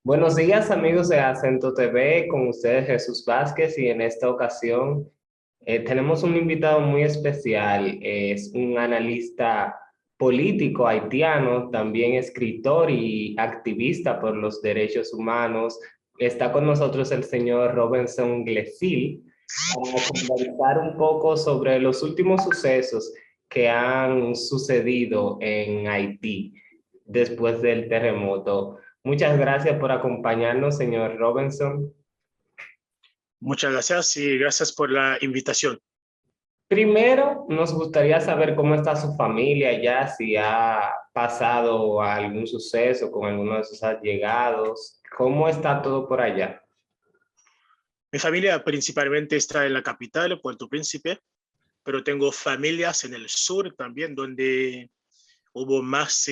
Buenos días amigos de Acento TV, con ustedes Jesús Vázquez y en esta ocasión tenemos un invitado muy especial, es un analista político haitiano, también escritor y activista por los derechos humanos. Está con nosotros el señor Robinson Glesil para conversar un poco sobre los últimos sucesos que han sucedido en Haití después del terremoto. Muchas gracias por acompañarnos, señor Robinson. Muchas gracias y gracias por la invitación. Primero, nos gustaría saber cómo está su familia ya, si ha pasado algún suceso con alguno de sus allegados, cómo está todo por allá. Mi familia principalmente está en la capital, Puerto Príncipe, pero tengo familias en el sur también, donde hubo más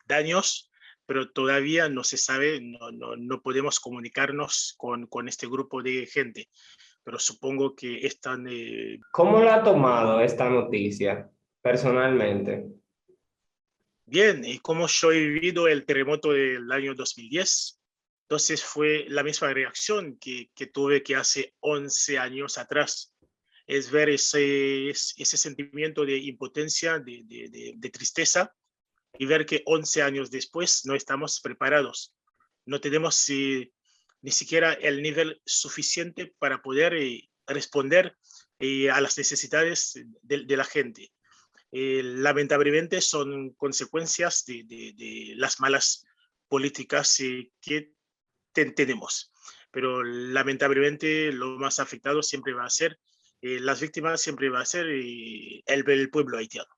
daños, pero todavía no se sabe, no podemos comunicarnos con este grupo de gente, pero supongo que están ¿Cómo lo ha tomado esta noticia personalmente? bien. Y como yo he vivido el terremoto del año 2010, entonces fue la misma reacción que tuve que hace 11 años atrás. Es ver ese sentimiento de impotencia, de tristeza, y ver que 11 años después no estamos preparados. No tenemos ni siquiera el nivel suficiente para poder responder a las necesidades de la gente. Lamentablemente son consecuencias de las malas políticas que tenemos. Pero lamentablemente lo más afectado siempre va a ser, las víctimas siempre va a ser el pueblo haitiano.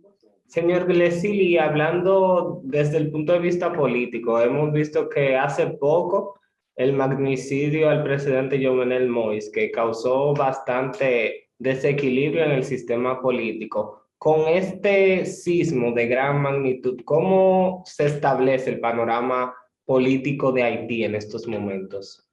Señor Glesili, hablando desde el punto de vista político, hemos visto que hace poco el magnicidio al presidente Jovenel Moïse, que causó bastante desequilibrio en el sistema político. Con este sismo de gran magnitud, ¿cómo se establece el panorama político de Haití en estos momentos?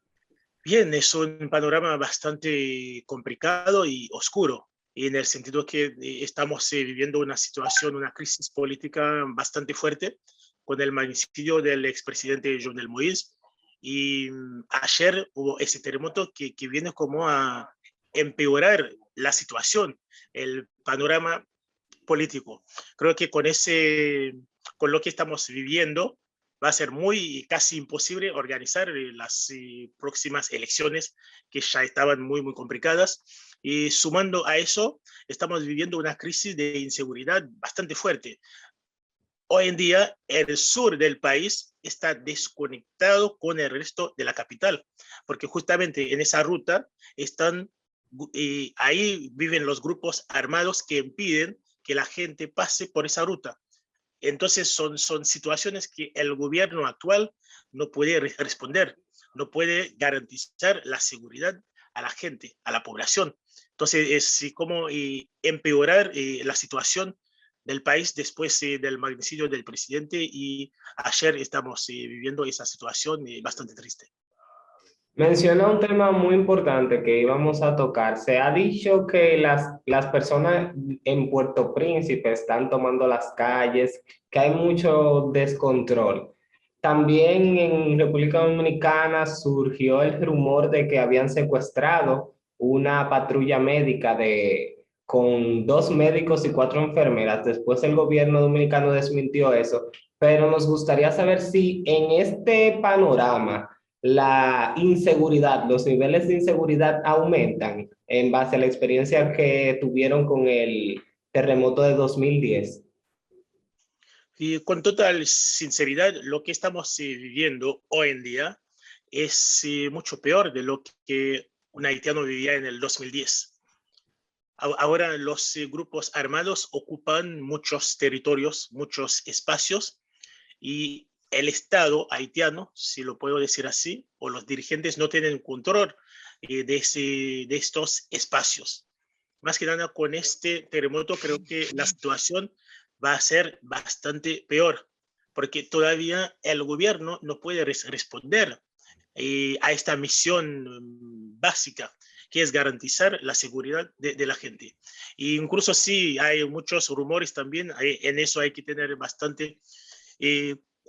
Bien, es un panorama bastante complicado y oscuro, y en el sentido que estamos viviendo una situación, una crisis política bastante fuerte con el magnicidio del expresidente Jovenel Moïse. Y ayer hubo ese terremoto que viene como a empeorar la situación, el panorama político. Creo que con lo que estamos viviendo, va a ser muy casi imposible organizar las próximas elecciones, que ya estaban muy complicadas. Y sumando a eso, estamos viviendo una crisis de inseguridad bastante fuerte. Hoy en día, el sur del país está desconectado con el resto de la capital, porque justamente en esa ruta están, ahí viven los grupos armados que impiden que la gente pase por esa ruta. Entonces son situaciones que el gobierno actual no puede responder, no puede garantizar la seguridad a la gente, a la población. Entonces es como empeorar la situación del país después del magnicidio del presidente, y ayer estamos viviendo esa situación bastante triste. Menciona un tema muy importante que íbamos a tocar. Se ha dicho que las personas en Puerto Príncipe están tomando las calles, que hay mucho descontrol. También en República Dominicana surgió el rumor de que habían secuestrado una patrulla médica con dos médicos y cuatro enfermeras. Después el gobierno dominicano desmintió eso, pero nos gustaría saber si en este panorama la inseguridad, los niveles de inseguridad aumentan en base a la experiencia que tuvieron con el terremoto de 2010. Y con total sinceridad, lo que estamos viviendo hoy en día es mucho peor de lo que un haitiano vivía en el 2010. Ahora los grupos armados ocupan muchos territorios, muchos espacios, y el Estado haitiano, si lo puedo decir así, o los dirigentes no tienen control de estos espacios. Más que nada con este terremoto, creo que la situación va a ser bastante peor, porque todavía el gobierno no puede responder a esta misión básica, que es garantizar la seguridad de la gente. E incluso sí hay muchos rumores también, en eso hay que tener bastante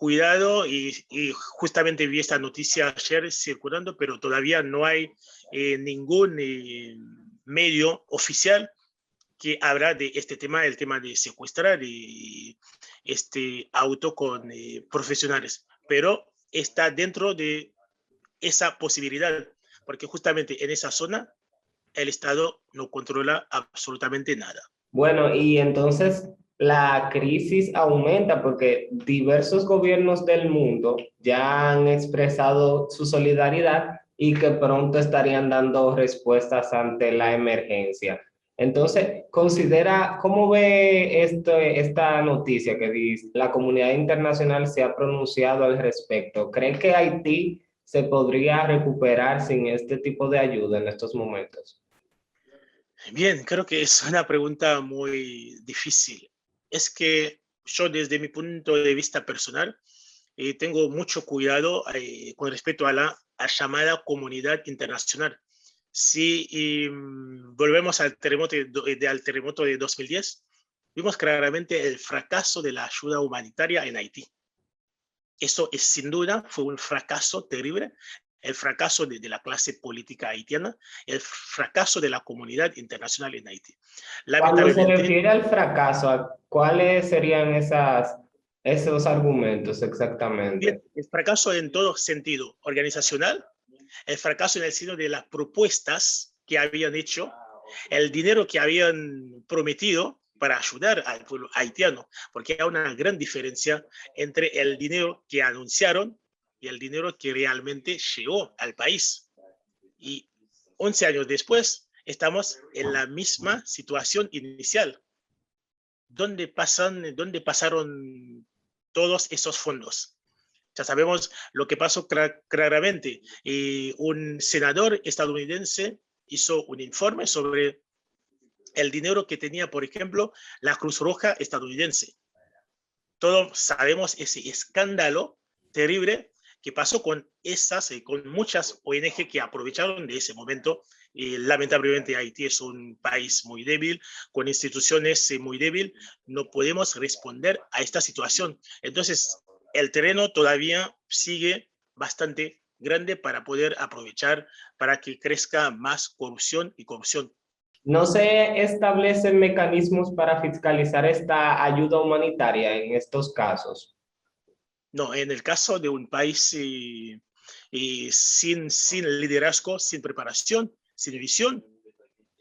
cuidado y justamente vi esta noticia ayer circulando, pero todavía no hay ningún medio oficial que habla de este tema, el tema de secuestrar este auto con profesionales, pero está dentro de esa posibilidad, porque justamente en esa zona el Estado no controla absolutamente nada. Bueno, y entonces la crisis aumenta porque diversos gobiernos del mundo ya han expresado su solidaridad y que pronto estarían dando respuestas ante la emergencia. Entonces, considera, ¿cómo ve esta noticia que dice la comunidad internacional se ha pronunciado al respecto? ¿Cree que Haití se podría recuperar sin este tipo de ayuda en estos momentos? Bien, creo que es una pregunta muy difícil. Es que yo desde mi punto de vista personal tengo mucho cuidado con respecto a la llamada comunidad internacional. Si volvemos al terremoto de 2010, vimos claramente el fracaso de la ayuda humanitaria en Haití. Eso es sin duda, fue un fracaso terrible, el fracaso de la clase política haitiana, el fracaso de la comunidad internacional en Haití. Cuando se Lamentablemente, refiere al fracaso, ¿cuáles serían esos argumentos bien, exactamente? el fracaso en todo sentido, organizacional, el fracaso en el sentido de las propuestas que habían hecho, el dinero que habían prometido para ayudar al pueblo haitiano, porque hay una gran diferencia entre el dinero que anunciaron y el dinero que realmente llegó al país. Y 11 años después, estamos en la misma situación inicial. ¿Dónde pasaron todos esos fondos? Ya sabemos lo que pasó claramente. Un senador estadounidense hizo un informe sobre el dinero que tenía, por ejemplo, la Cruz Roja estadounidense. Todos sabemos ese escándalo terrible que pasó con muchas ONG que aprovecharon de ese momento. Lamentablemente Haití es un país muy débil, con instituciones muy débiles, no podemos responder a esta situación. Entonces, el terreno todavía sigue bastante grande para poder aprovechar, para que crezca más corrupción y corrupción. ¿No se establecen mecanismos para fiscalizar esta ayuda humanitaria en estos casos? No, en el caso de un país sin liderazgo, sin preparación, sin visión,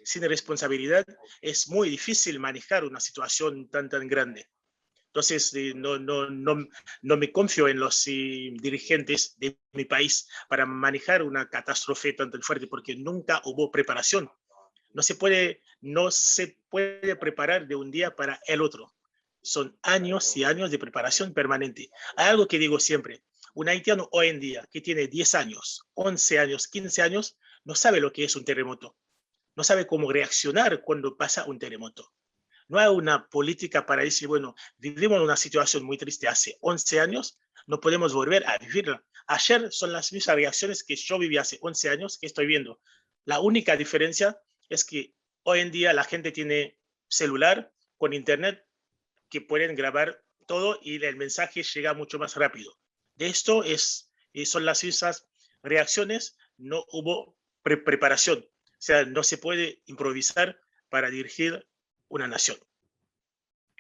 sin responsabilidad, es muy difícil manejar una situación tan grande. Entonces, no me confío en los dirigentes de mi país para manejar una catástrofe tan fuerte, porque nunca hubo preparación. No se puede preparar de un día para el otro. Son años y años de preparación permanente. Hay algo que digo siempre, un haitiano hoy en día que tiene 10 años, 11 años, 15 años, no sabe lo que es un terremoto, no sabe cómo reaccionar cuando pasa un terremoto. No hay una política para decir, bueno, vivimos en una situación muy triste hace 11 años, no podemos volver a vivirla. Ayer son las mismas reacciones que yo viví hace 11 años que estoy viendo. La única diferencia es que hoy en día la gente tiene celular con internet que pueden grabar todo y el mensaje llega mucho más rápido. De esto son las mismas reacciones, no hubo preparación. O sea, no se puede improvisar para dirigir una nación.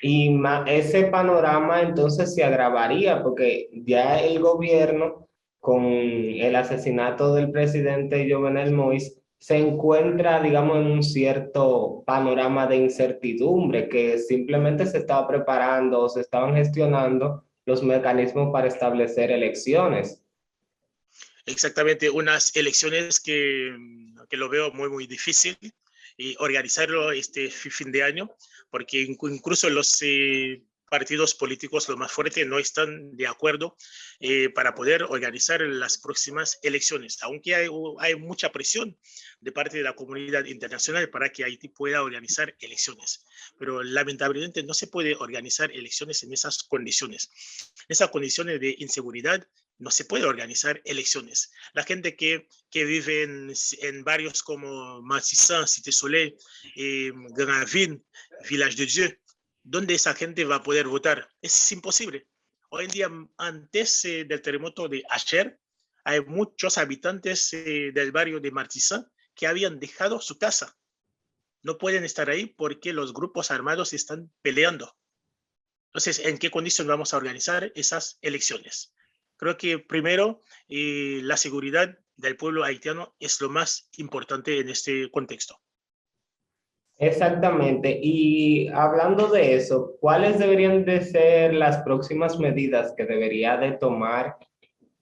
Y ese panorama entonces se agravaría porque ya el gobierno, con el asesinato del presidente Jovenel Moïse, se encuentra, digamos, en un cierto panorama de incertidumbre, que simplemente se estaba preparando o se estaban gestionando los mecanismos para establecer elecciones. Exactamente, unas elecciones que lo veo muy difícil y organizarlo este fin de año, porque incluso los partidos políticos, los más fuertes, no están de acuerdo para poder organizar las próximas elecciones, aunque hay mucha presión de parte de la comunidad internacional para que Haití pueda organizar elecciones. Pero lamentablemente no se puede organizar elecciones en esas condiciones. En esas condiciones de inseguridad no se puede organizar elecciones. La gente que vive en barrios como Matissan, Cité Soleil, Granville, Village de Dieu, ¿dónde esa gente va a poder votar? Es imposible. Hoy en día, antes del terremoto de ayer, hay muchos habitantes del barrio de Martizán que habían dejado su casa. No pueden estar ahí porque los grupos armados están peleando. Entonces, ¿en qué condición vamos a organizar esas elecciones? Creo que primero la seguridad del pueblo haitiano es lo más importante en este contexto. Exactamente. Y hablando de eso, ¿cuáles deberían de ser las próximas medidas que debería de tomar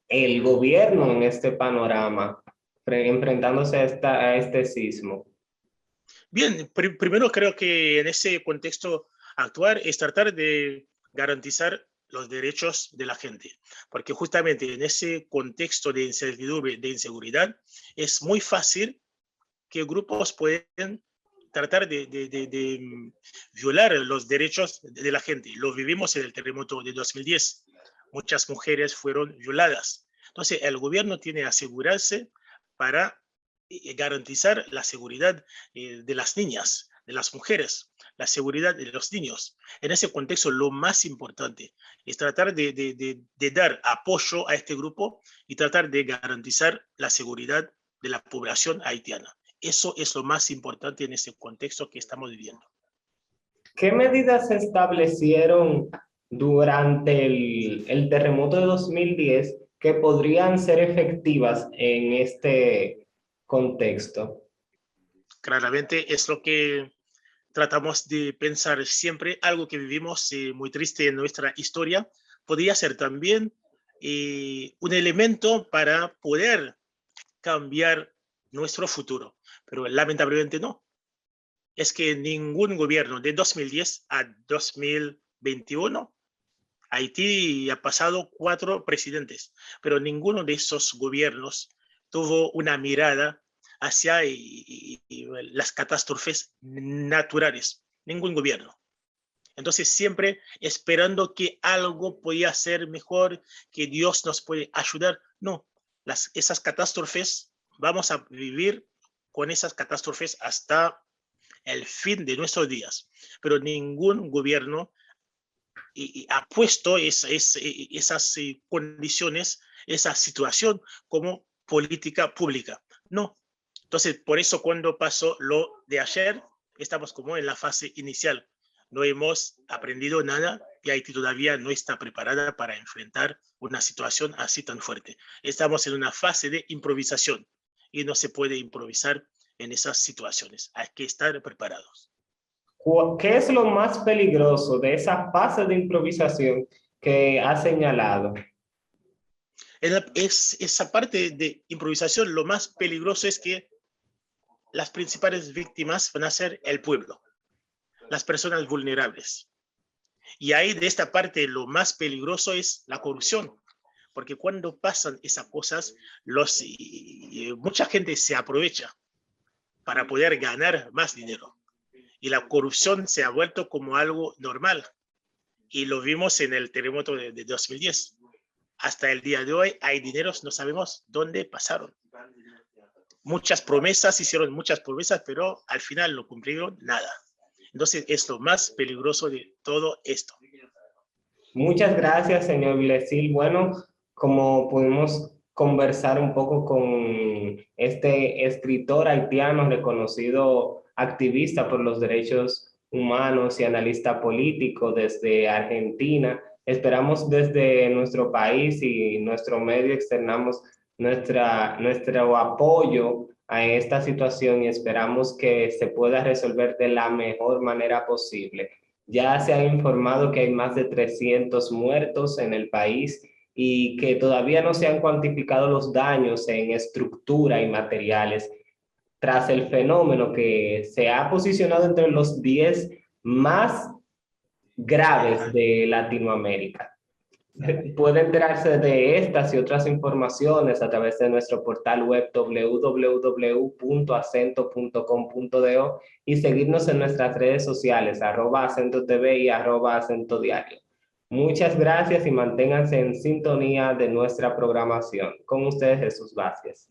el gobierno en este panorama, enfrentándose a este sismo? Bien, primero creo que en ese contexto actuar es tratar de garantizar los derechos de la gente, porque justamente en ese contexto de incertidumbre, de inseguridad, es muy fácil que grupos pueden tratar de violar los derechos de la gente. Lo vivimos en el terremoto de 2010. Muchas mujeres fueron violadas. Entonces, el gobierno tiene que asegurarse para garantizar la seguridad de las niñas, de las mujeres, la seguridad de los niños. En ese contexto, lo más importante es tratar de dar apoyo a este grupo y tratar de garantizar la seguridad de la población haitiana. Eso es lo más importante en este contexto que estamos viviendo. ¿Qué medidas se establecieron durante el terremoto de 2010 que podrían ser efectivas en este contexto? Claramente es lo que tratamos de pensar siempre, algo que vivimos muy triste en nuestra historia, podría ser también un elemento para poder cambiar nuestro futuro, pero lamentablemente no. Es que ningún gobierno de 2010 a 2021, Haití ha pasado 4 presidentes, pero ninguno de esos gobiernos tuvo una mirada hacia las catástrofes naturales. Ningún gobierno. Entonces siempre esperando que algo podía ser mejor, que Dios nos puede ayudar. No, esas catástrofes, vamos a vivir con esas catástrofes hasta el fin de nuestros días. Pero ningún gobierno ha puesto esas condiciones, esa situación como política pública. No. Entonces, por eso cuando pasó lo de ayer, estamos como en la fase inicial. No hemos aprendido nada y Haití todavía no está preparada para enfrentar una situación así tan fuerte. Estamos en una fase de improvisación y no se puede improvisar en esas situaciones. Hay que estar preparados. ¿Qué es lo más peligroso de esa fase de improvisación que ha señalado? Esa parte de improvisación, lo más peligroso es que las principales víctimas van a ser el pueblo, las personas vulnerables. Y ahí de esta parte lo más peligroso es la corrupción, porque cuando pasan esas cosas, mucha gente se aprovecha para poder ganar más dinero. Y la corrupción se ha vuelto como algo normal. Y lo vimos en el terremoto de 2010. Hasta el día de hoy hay dineros, no sabemos dónde pasaron. Muchas promesas, hicieron muchas promesas, pero al final no cumplieron nada. Entonces es lo más peligroso de todo esto. Muchas gracias, señor Blesil. Bueno, como pudimos conversar un poco con este escritor haitiano, reconocido activista por los derechos humanos y analista político desde Argentina, esperamos desde nuestro país y nuestro medio externamos nuestro apoyo a esta situación y esperamos que se pueda resolver de la mejor manera posible. Ya se ha informado que hay más de 300 muertos en el país y que todavía no se han cuantificado los daños en estructura y materiales tras el fenómeno que se ha posicionado entre los 10 más graves de Latinoamérica. Puede enterarse de estas y otras informaciones a través de nuestro portal web www.acento.com.do y seguirnos en nuestras redes sociales @acentotv y @acentodiario. Muchas gracias y manténganse en sintonía de nuestra programación. Con ustedes, Jesús Vázquez.